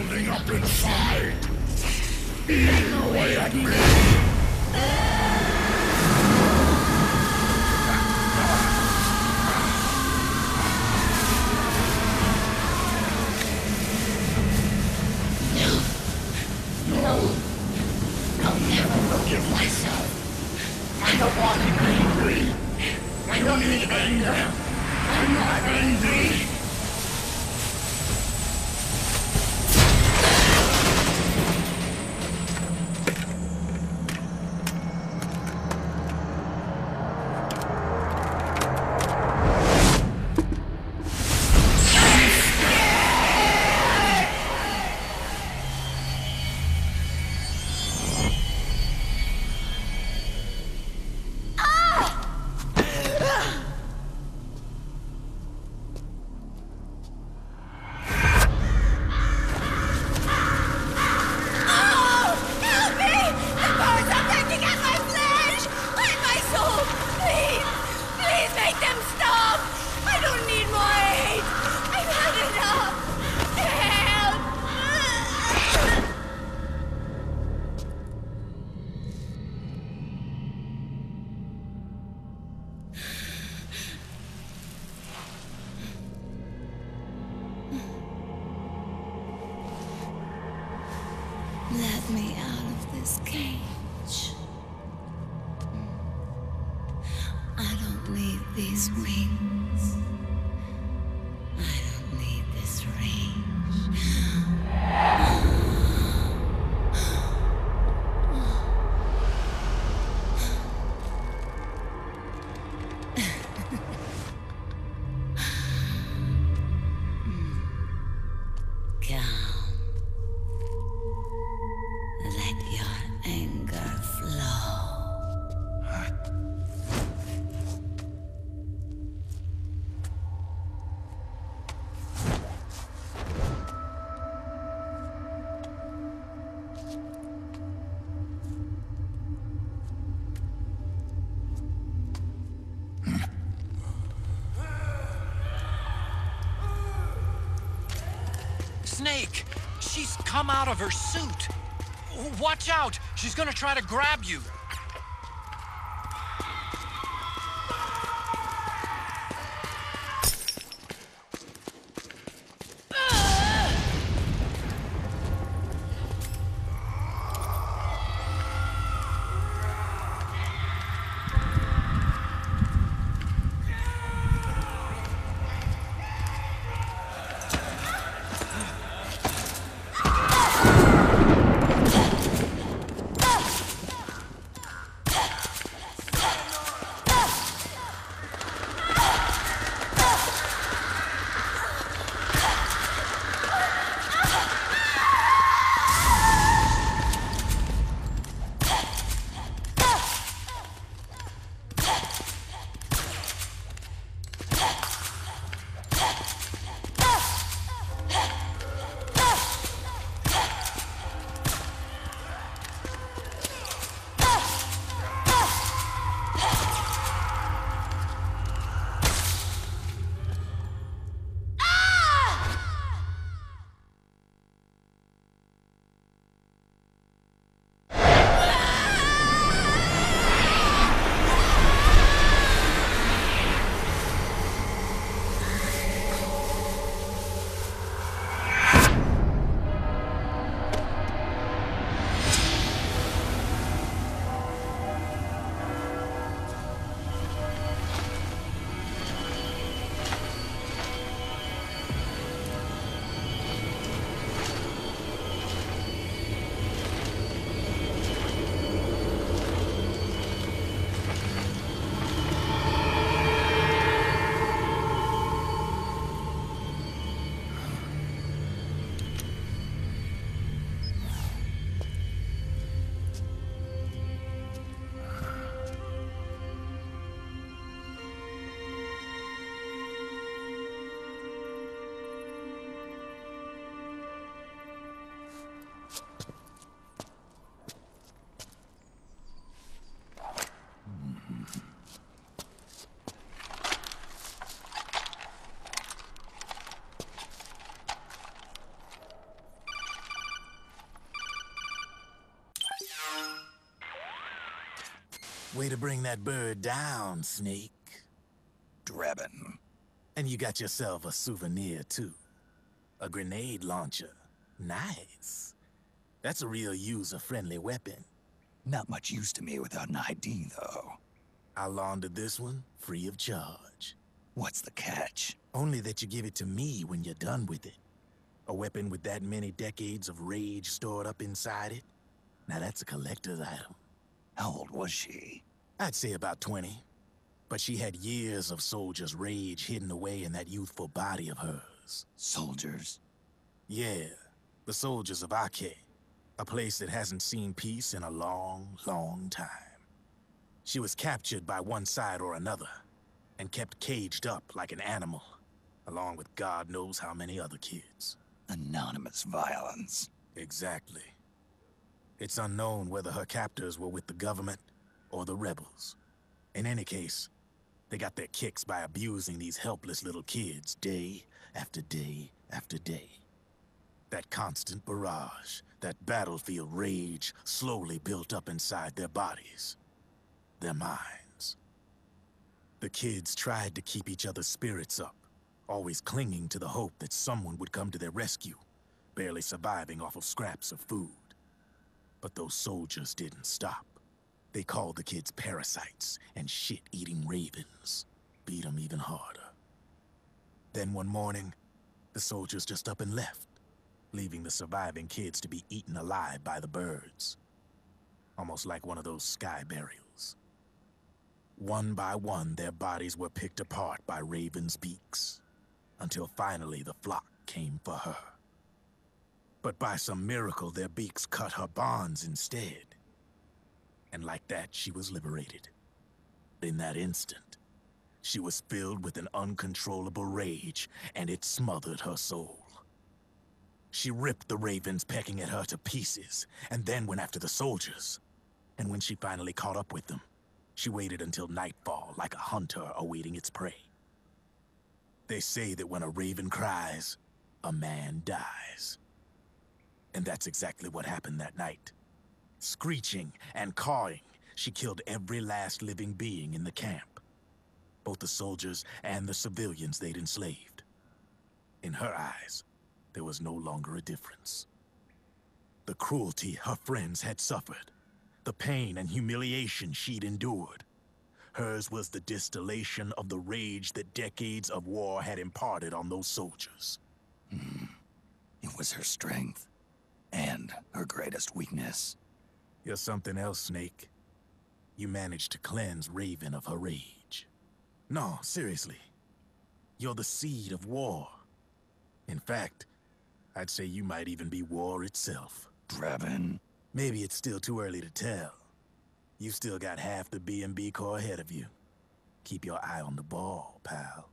building up inside. Eating away at me. No. I'll never forgive myself. I don't want to be angry. I don't need anger. I'm not angry. Let me out of this cage. I don't need these wings. I don't need this range. Calm. Let your anger flow. Snake! She's come out of her suit! Watch out! She's gonna try to grab you! Way to bring that bird down, Snake. Drebin. And you got yourself a souvenir, too. A grenade launcher. Nice. That's a real user-friendly weapon. Not much use to me without an ID, though. I'll launder this one free of charge. What's the catch? Only that you give it to me when you're done with it. A weapon with that many decades of rage stored up inside it? Now that's a collector's item. How old was she? I'd say about 20. But she had years of soldiers' rage hidden away in that youthful body of hers. Soldiers? Yeah, the soldiers of ITA. A place that hasn't seen peace in a long, long time. She was captured by one side or another, and kept caged up like an animal, along with God knows how many other kids. Anonymous violence. Exactly. It's unknown whether her captors were with the government or the rebels. In any case, they got their kicks by abusing these helpless little kids day after day after day. That constant barrage, that battlefield rage slowly built up inside their bodies, their minds. The kids tried to keep each other's spirits up, always clinging to the hope that someone would come to their rescue, barely surviving off of scraps of food. But those soldiers didn't stop. They called the kids parasites and shit-eating ravens, beat them even harder. Then one morning, the soldiers just up and left, leaving the surviving kids to be eaten alive by the birds. Almost like one of those sky burials. One by one, their bodies were picked apart by ravens' beaks, until finally the flock came for her. But by some miracle, their beaks cut her bonds instead. And like that, she was liberated. In that instant, she was filled with an uncontrollable rage, and it smothered her soul. She ripped the ravens pecking at her to pieces, and then went after the soldiers. And when she finally caught up with them, she waited until nightfall like a hunter awaiting its prey. They say that when a raven cries, a man dies. And that's exactly what happened that night. Screeching and cawing, she killed every last living being in the camp. Both the soldiers and the civilians they'd enslaved. In her eyes, there was no longer a difference. The cruelty her friends had suffered, the pain and humiliation she'd endured. Hers was the distillation of the rage that decades of war had imparted on those soldiers. It was her strength, and her greatest weakness. You're something else, Snake. You managed to cleanse Raven of her rage. No, seriously. You're the seed of war. In fact, I'd say you might even be war itself. Drebin. Maybe it's still too early to tell. You've still got half the B&B Corps ahead of you. Keep your eye on the ball, pal.